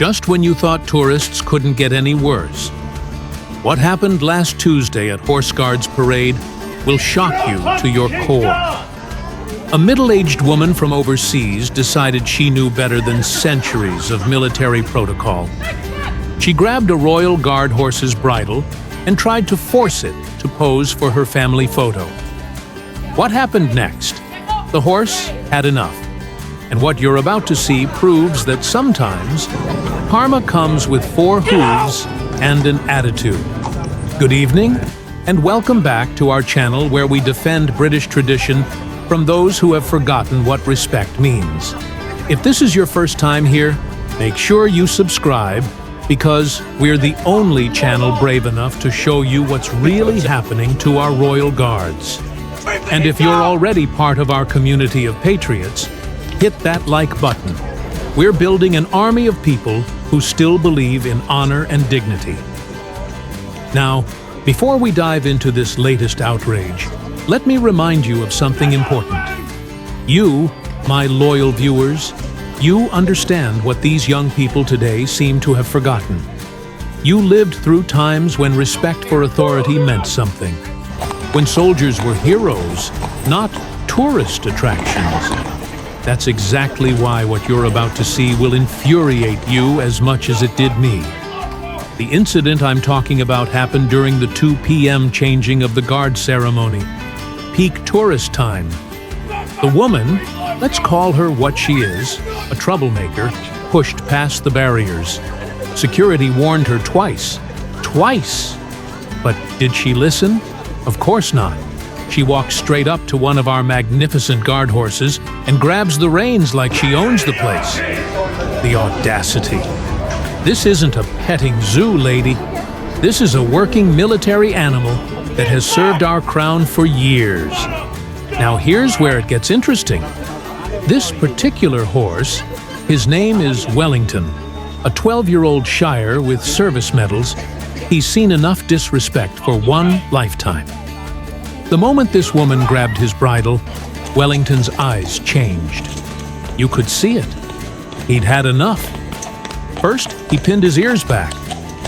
just when you thought tourists couldn't get any worse. What happened last Tuesday at Horse Guards Parade will shock you to your core. A middle-aged woman from overseas decided she knew better than centuries of military protocol. She grabbed a Royal Guard horse's bridle and tried to force it to pose for her family photo. What happened next? The horse had enough. And what you're about to see proves that sometimes karma comes with 4 hooves and an attitude. Good evening, and welcome back to our channel where we defend British tradition from those who have forgotten what respect means. If this is your first time here, make sure you subscribe because we're the only channel brave enough to show you what's really happening to our Royal Guards. And if you're already part of our community of patriots, hit that like button. We're building an army of people who still believe in honor and dignity. Now, before we dive into this latest outrage, let me remind you of something important. You, my loyal viewers, you understand what these young people today seem to have forgotten. You lived through times when respect for authority meant something, when soldiers were heroes, not tourist attractions. That's exactly why what you're about to see will infuriate you as much as it did me. The incident I'm talking about happened during the 2 p.m. changing of the guard ceremony, peak tourist time. The woman, let's call her what she is, a troublemaker, pushed past the barriers. Security warned her twice. Twice! But did she listen? Of course not. She walks straight up to one of our magnificent guard horses and grabs the reins like she owns the place. The audacity. This isn't a petting zoo, lady. This is a working military animal that has served our crown for years. Now here's where it gets interesting. This particular horse, his name is Wellington, a 12-year-old Shire with service medals. He's seen enough disrespect for one lifetime. The moment this woman grabbed his bridle, Wellington's eyes changed. You could see it. He'd had enough. First, he pinned his ears back.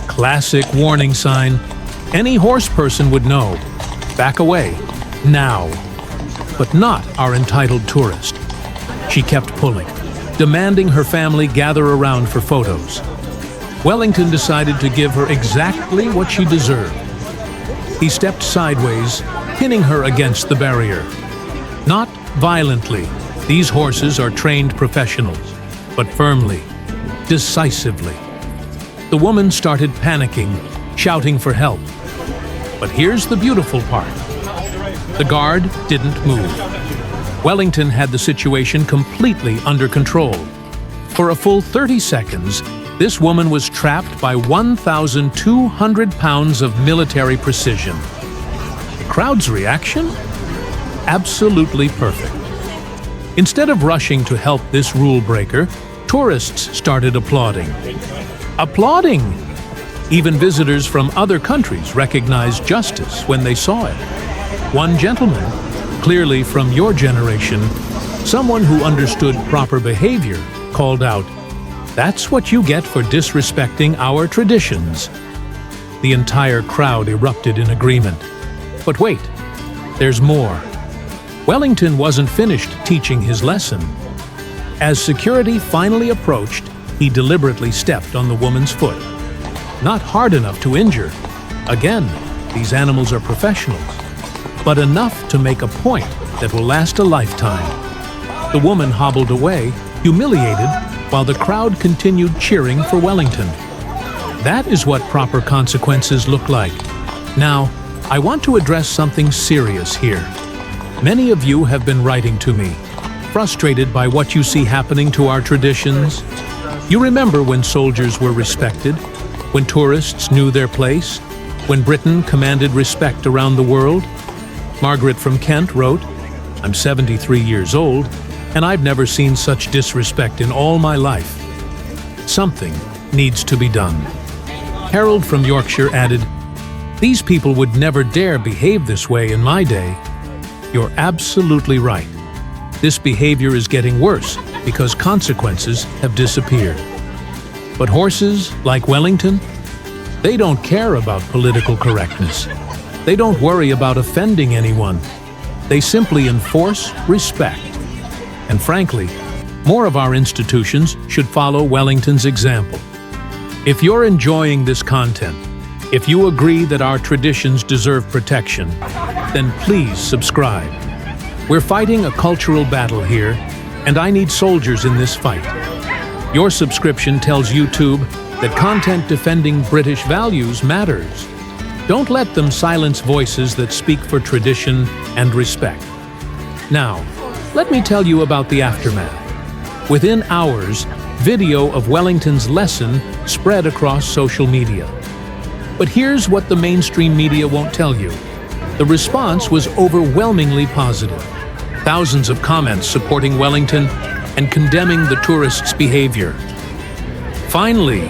Classic warning sign. Any horse person would know. Back away. Now. But not our entitled tourist. She kept pulling, demanding her family gather around for photos. Wellington decided to give her exactly what she deserved. He stepped sideways, pinning her against the barrier. Not violently. These horses are trained professionals, but firmly, decisively. The woman started panicking, shouting for help. But here's the beautiful part. The guard didn't move. Wellington had the situation completely under control. For a full 30 seconds, this woman was trapped by 1,200 pounds of military precision. The crowd's reaction? Absolutely perfect. Instead of rushing to help this rule breaker, tourists started applauding. Applauding! Even visitors from other countries recognized justice when they saw it. One gentleman, clearly from your generation, someone who understood proper behavior, called out, "That's what you get for disrespecting our traditions." The entire crowd erupted in agreement. But wait, there's more. Wellington wasn't finished teaching his lesson. As security finally approached, he deliberately stepped on the woman's foot. Not hard enough to injure. Again, these animals are professionals. But enough to make a point that will last a lifetime. The woman hobbled away, humiliated, while the crowd continued cheering for Wellington. That is what proper consequences look like. Now, I want to address something serious here. Many of you have been writing to me, frustrated by what you see happening to our traditions. You remember when soldiers were respected, when tourists knew their place, when Britain commanded respect around the world? Margaret from Kent wrote, "I'm 73 years old, and I've never seen such disrespect in all my life. Something needs to be done." Harold from Yorkshire added, "These people would never dare behave this way in my day." You're absolutely right. This behavior is getting worse because consequences have disappeared. But horses, like Wellington, they don't care about political correctness. They don't worry about offending anyone. They simply enforce respect. And frankly, more of our institutions should follow Wellington's example. If you're enjoying this content, if you agree that our traditions deserve protection, then please subscribe. We're fighting a cultural battle here, and I need soldiers in this fight. Your subscription tells YouTube that content defending British values matters. Don't let them silence voices that speak for tradition and respect. Now, let me tell you about the aftermath. Within hours, video of Wellington's lesson spread across social media. But here's what the mainstream media won't tell you. The response was overwhelmingly positive. Thousands of comments supporting Wellington and condemning the tourists' behavior. Finally,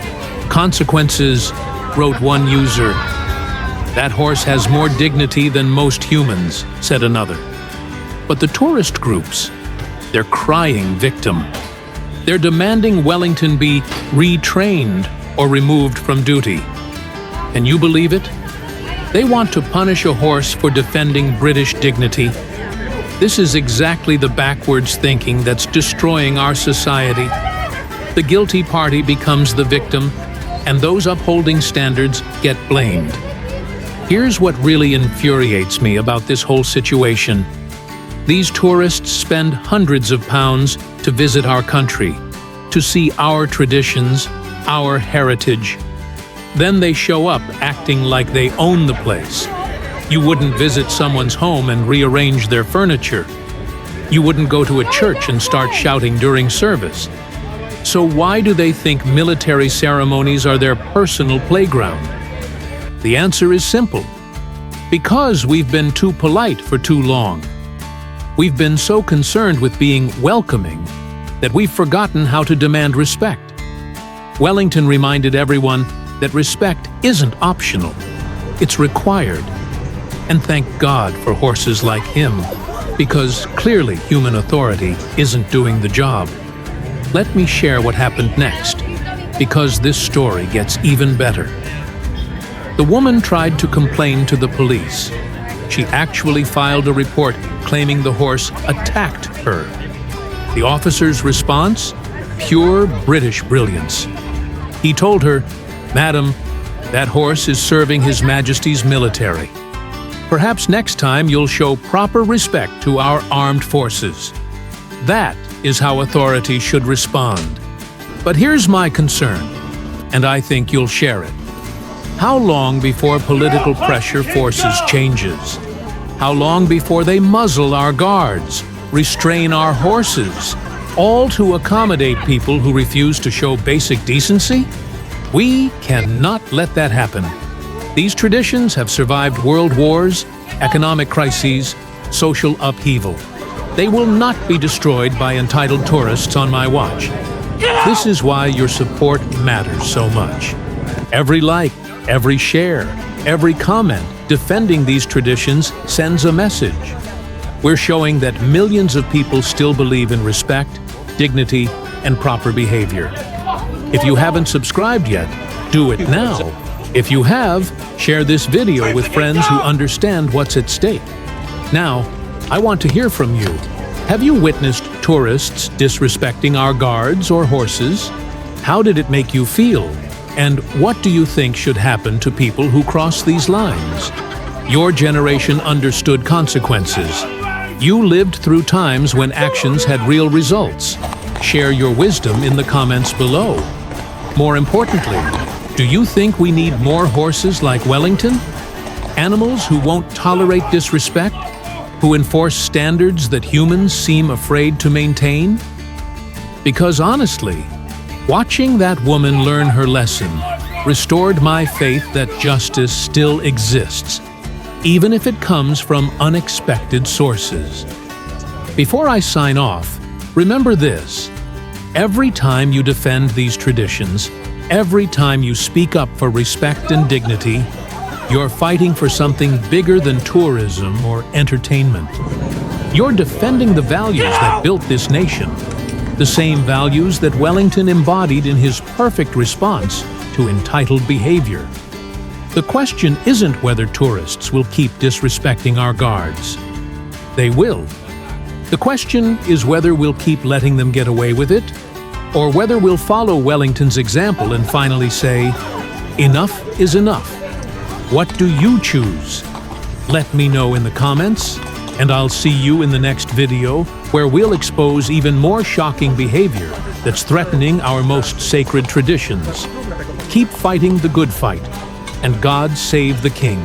consequences, wrote one user. That horse has more dignity than most humans, said another. But the tourist groups, they're crying victim. They're demanding Wellington be retrained or removed from duty. Can you believe it? They want to punish a horse for defending British dignity. This is exactly the backwards thinking that's destroying our society. The guilty party becomes the victim, and those upholding standards get blamed. Here's what really infuriates me about this whole situation. These tourists spend hundreds of pounds to visit our country, to see our traditions, our heritage. Then they show up acting like they own the place. You wouldn't visit someone's home and rearrange their furniture. You wouldn't go to a church and start shouting during service. So why do they think military ceremonies are their personal playground? The answer is simple. Because we've been too polite for too long. We've been so concerned with being welcoming that we've forgotten how to demand respect. Wellington reminded everyone that respect isn't optional, it's required. And thank God for horses like him, because clearly human authority isn't doing the job. Let me share what happened next, because this story gets even better. The woman tried to complain to the police. She actually filed a report claiming the horse attacked her. The officer's response? Pure British brilliance. He told her, "Madam, that horse is serving His Majesty's military. Perhaps next time you'll show proper respect to our armed forces." That is how authority should respond. But here's my concern, and I think you'll share it. How long before political pressure forces changes? How long before they muzzle our guards, restrain our horses, all to accommodate people who refuse to show basic decency? We cannot let that happen. These traditions have survived world wars, economic crises, social upheaval. They will not be destroyed by entitled tourists on my watch. This is why your support matters so much. Every like, every share, every comment defending these traditions sends a message. We're showing that millions of people still believe in respect, dignity, and proper behavior. If you haven't subscribed yet, do it now. If you have, share this video with friends who understand what's at stake. Now, I want to hear from you. Have you witnessed tourists disrespecting our guards or horses? How did it make you feel? And what do you think should happen to people who cross these lines? Your generation understood consequences. You lived through times when actions had real results. Share your wisdom in the comments below. More importantly, do you think we need more horses like Wellington? Animals who won't tolerate disrespect? Who enforce standards that humans seem afraid to maintain? Because honestly, watching that woman learn her lesson restored my faith that justice still exists, even if it comes from unexpected sources. Before I sign off, remember this. Every time you defend these traditions, every time you speak up for respect and dignity, you're fighting for something bigger than tourism or entertainment. You're defending the values that built this nation. the same values that Wellington embodied in his perfect response to entitled behavior. The question isn't whether tourists will keep disrespecting our guards. They will. The question is whether we'll keep letting them get away with it, or whether we'll follow Wellington's example and finally say, "Enough is enough." What do you choose? Let me know in the comments, and I'll see you in the next video where we'll expose even more shocking behavior that's threatening our most sacred traditions. Keep fighting the good fight, and God save the King.